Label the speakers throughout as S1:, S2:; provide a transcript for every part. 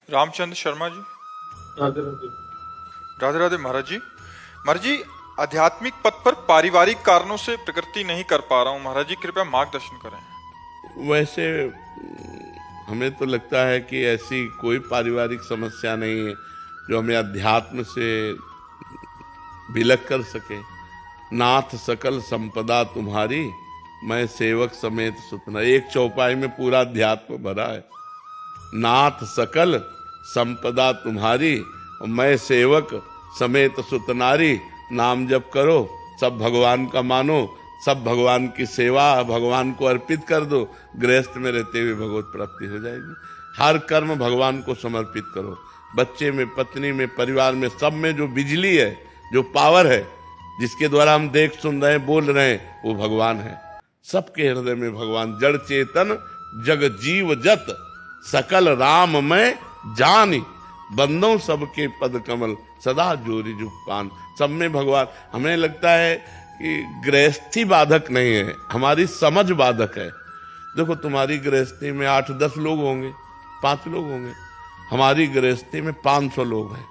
S1: रामचंद्र शर्मा जी।
S2: राधे राधे।
S1: राधे राधे महाराज जी। महाराज जी, आध्यात्मिक पथ पर पारिवारिक कारणों से प्रगति नहीं कर पा रहा हूँ महाराज जी, कृपया मार्गदर्शन करें।
S3: वैसे हमें तो लगता है कि ऐसी कोई पारिवारिक समस्या नहीं है जो हमें अध्यात्म से विलग कर सके। नाथ सकल संपदा तुम्हारी, मैं सेवक समेत सुतना। एक चौपाई में पूरा अध्यात्म भरा है। नाथ सकल संपदा तुम्हारी, मैं सेवक समेत सुतनारी। नाम जप करो, सब भगवान का मानो, सब भगवान की सेवा भगवान को अर्पित कर दो। गृहस्थ में रहते हुए भगवत प्राप्ति हो जाएगी। हर कर्म भगवान को समर्पित करो। बच्चे में, पत्नी में, परिवार में, सब में जो बिजली है, जो पावर है, जिसके द्वारा हम देख सुन रहे हैं, बोल रहे हैं, वो भगवान है। सबके हृदय में भगवान। जड़ चेतन जग जीव जत, सकल राम में जानी। बंदों सबके पद कमल, सदा जोरी जुपान। सब में भगवान। हमें लगता है कि गृहस्थी बाधक नहीं है, हमारी समझ बाधक है। देखो, तुम्हारी गृहस्थी में 8-10 लोग होंगे, 5 लोग होंगे। हमारी गृहस्थी में 500 लोग हैं।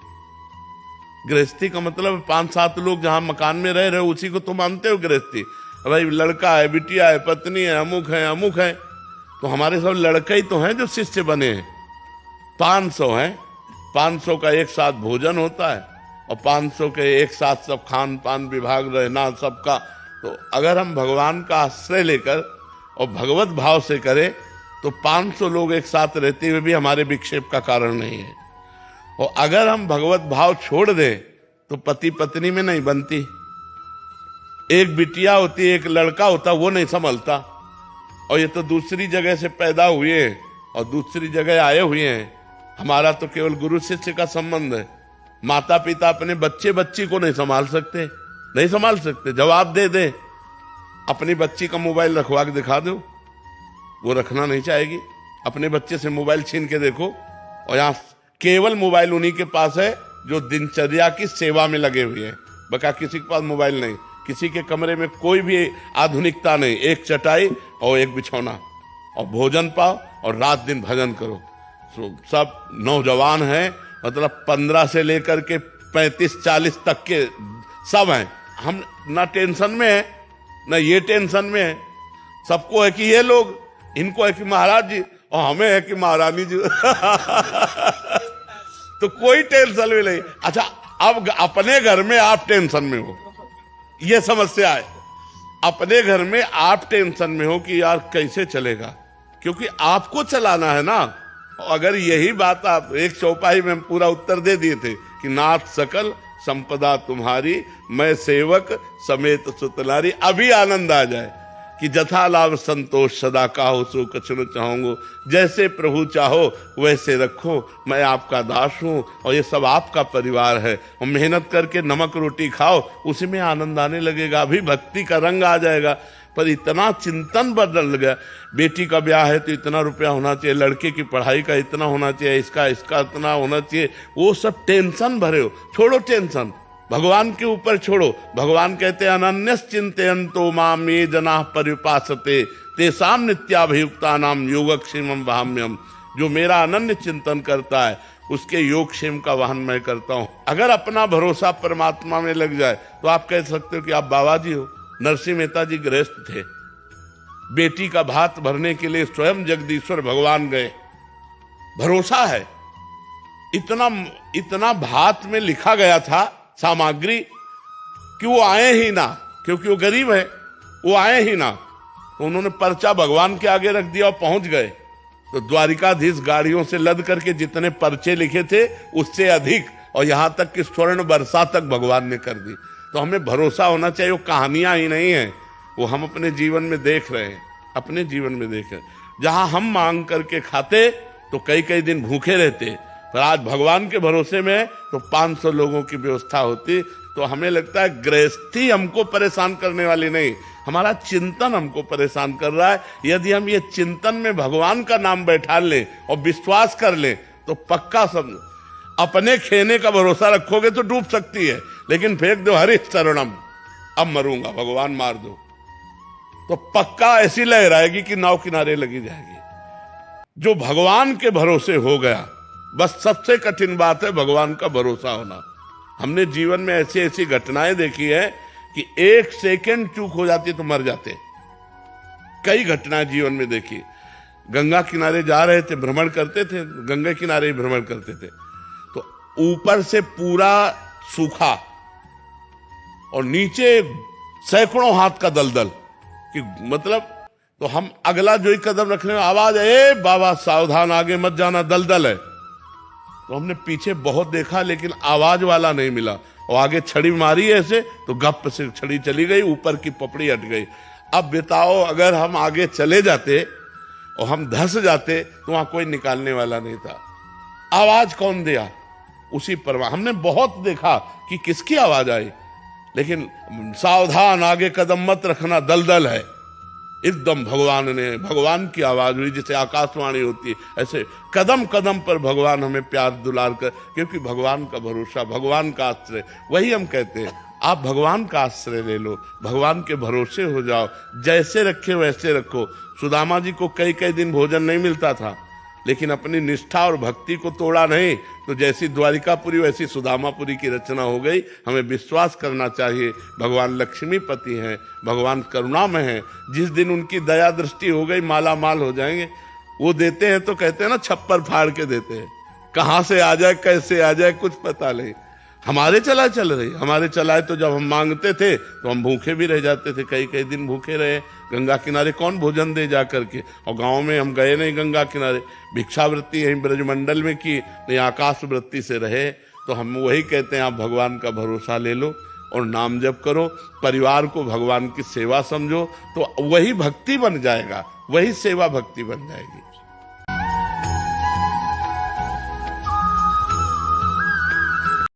S3: गृहस्थी का मतलब 5-7 लोग जहां मकान में रह रहे हो, उसी को तुम मानते हो गृहस्थी। भाई लड़का है, बिटिया है, पत्नी है, अमुक है, अमुक है। तो हमारे सब लड़के ही तो हैं जो शिष्य बने हैं। 500 हैं। 500 का एक साथ भोजन होता है और 500 के एक साथ सब खान पान विभाग रहना सबका। तो अगर हम भगवान का आश्रय लेकर और भगवत भाव से करें तो 500 लोग एक साथ रहते हुए भी हमारे विक्षेप का कारण नहीं है। और अगर हम भगवत भाव छोड़ दें तो पति पत्नी में नहीं बनती। एक बिटिया होती, एक लड़का होता, वो नहीं संभलता। और ये तो दूसरी जगह से पैदा हुए और दूसरी जगह आए हुए हैं। हमारा तो केवल गुरु शिष्य का संबंध है। माता पिता अपने बच्चे बच्ची को नहीं संभाल सकते, नहीं संभाल सकते। जवाब दे दे, अपनी बच्ची का मोबाइल रखवा के दिखा दो, वो रखना नहीं चाहेगी। अपने बच्चे से मोबाइल छीन के देखो, और यहाँ केवल मोबाइल उन्हीं के पास है जो दिनचर्या की सेवा में लगे हुए हैं। बका किसी के पास मोबाइल नहीं। किसी के कमरे में कोई भी आधुनिकता नहीं। एक चटाई और एक बिछौना, और भोजन पाओ और रात दिन भजन करो। सब नौजवान हैं, मतलब 15 से लेकर के 35-40 तक के सब हैं। हम ना टेंशन में है, ना ये टेंशन में है। सबको है कि ये लोग, इनको है कि महाराज जी, और हमें है कि महारानी जी। तो कोई टेंशन में नहीं। अच्छा, अब अपने घर में आप टेंशन में हो, ये समस्या है। अपने घर में आप टेंशन में हो कि यार कैसे चलेगा, क्योंकि आपको चलाना है ना। अगर यही बात आप एक चौपाई में पूरा उत्तर दे दिए थे कि नाथ सकल संपदा तुम्हारी, मैं सेवक समेत सुतनारी, अभी आनंद आ जाए कि जथा लाभ संतोष सदा काहो सो कछु न चाहूंगो। जैसे प्रभु चाहो वैसे रखो, मैं आपका दास हूं और ये सब आपका परिवार है। और मेहनत करके नमक रोटी खाओ, उसी में आनंद आने लगेगा। अभी भक्ति का रंग आ जाएगा। पर इतना चिंतन बदल गया। बेटी का ब्याह है तो इतना रुपया होना चाहिए, लड़के की पढ़ाई का इतना होना चाहिए, इसका इतना होना चाहिए। वो सब टेंशन भरे हो। छोड़ो टेंशन, भगवान के ऊपर छोड़ो। भगवान कहते हैं अनन्यस चिंतयन्तो माम ये जनाः पर्युपासते तेषां नित्याभियुक्तानां योगक्षेमं वहाम्यहम्। जो मेरा अनन्य चिंतन करता है उसके योगक्षेम का वहन मैं करता हूं। अगर अपना भरोसा परमात्मा में लग जाए तो आप कह सकते हो कि आप बाबा जी हो। नरसिंह मेहता जी गृहस्थ थे। बेटी का भात भरने के लिए स्वयं जगदीश्वर भगवान गए। भरोसा है। इतना भात में लिखा गया था सामग्री कि वो आए ही ना, क्योंकि वो गरीब है, वो आए ही ना। तो उन्होंने पर्चा भगवान के आगे रख दिया और पहुंच गए। तो द्वारिकाधीश गाड़ियों से लद करके जितने पर्चे लिखे थे उससे अधिक, और यहां तक कि स्वर्ण वर्षा तक भगवान ने कर दी। तो हमें भरोसा होना चाहिए। वो कहानियां ही नहीं है, वो हम अपने जीवन में देख रहे हैं। अपने जीवन में देख रहे हैं। जहां हम मांग करके खाते तो कई कई दिन भूखे रहते, पर आज भगवान के भरोसे में तो 500 लोगों की व्यवस्था होती। तो हमें लगता है गृहस्थी हमको परेशान करने वाली नहीं, हमारा चिंतन हमको परेशान कर रहा है। यदि हम ये चिंतन में भगवान का नाम बैठा लें और विश्वास कर लें तो पक्का समझो। अपने खेने का भरोसा रखोगे तो डूब सकती है, लेकिन फेंक दो हरि शरणम, अब मरूंगा, भगवान मार दो, तो पक्का ऐसी लहराएगी कि नाव किनारे लगी जाएगी। जो भगवान के भरोसे हो गया बस सबसे कठिन बात है भगवान का भरोसा होना। हमने जीवन में ऐसी ऐसी घटनाएं देखी है कि 1 सेकंड चूक हो जाती तो मर जाते। कई घटनाएं जीवन में देखी। गंगा किनारे जा रहे थे, भ्रमण करते थे, गंगा किनारे ही भ्रमण करते थे, तो ऊपर से पूरा सूखा और नीचे सैकड़ों हाथ का दलदल कि मतलब, तो हम अगला जो ही कदम रखने में आवाज है, ए बाबा सावधान आगे मत जाना दलदल है। तो हमने पीछे बहुत देखा लेकिन आवाज वाला नहीं मिला, और आगे छड़ी मारी ऐसे तो गप से छड़ी चली गई, ऊपर की पपड़ी हट गई। अब बताओ अगर हम आगे चले जाते और हम धंस जाते तो वहां कोई निकालने वाला नहीं था। आवाज कौन दिया? उसी परवाह। हमने बहुत देखा कि किसकी आवाज आई, लेकिन सावधान आगे कदम मत रखना दलदल है, एकदम भगवान की आवाज हुई, जैसे आकाशवाणी होती है ऐसे कदम कदम पर भगवान हमें प्यार दुलार कर, क्योंकि भगवान का भरोसा, भगवान का आश्रय, वही हम कहते हैं आप भगवान का आश्रय ले लो, भगवान के भरोसे हो जाओ, जैसे रखे वैसे रखो। सुदामा जी को कई कई दिन भोजन नहीं मिलता था, लेकिन अपनी निष्ठा और भक्ति को तोड़ा नहीं, तो जैसी द्वारिकापुरी वैसी सुदामापुरी की रचना हो गई। हमें विश्वास करना चाहिए भगवान लक्ष्मीपति हैं, भगवान करुणामय हैं। जिस दिन उनकी दया दृष्टि हो गई माला माल हो जाएंगे। वो देते हैं तो कहते हैं ना छप्पर फाड़ के देते हैं, कहां से आ जाए कैसे आ जाए कुछ पता नहीं। हमारे चला चल रही, हमारे चलाए तो जब हम मांगते थे तो हम भूखे भी रह जाते थे, कई कई दिन भूखे रहे। गंगा किनारे कौन भोजन दे जा करके, और गांव में हम गए नहीं गंगा किनारे, भिक्षावृत्ति यहीं ब्रजमंडल में की, नहीं आकाश वृत्ति से रहे। तो हम वही कहते हैं आप भगवान का भरोसा ले लो और नाम जप करो, परिवार को भगवान की सेवा समझो, तो वही भक्ति बन जाएगा, वही सेवा भक्ति बन जाएगी।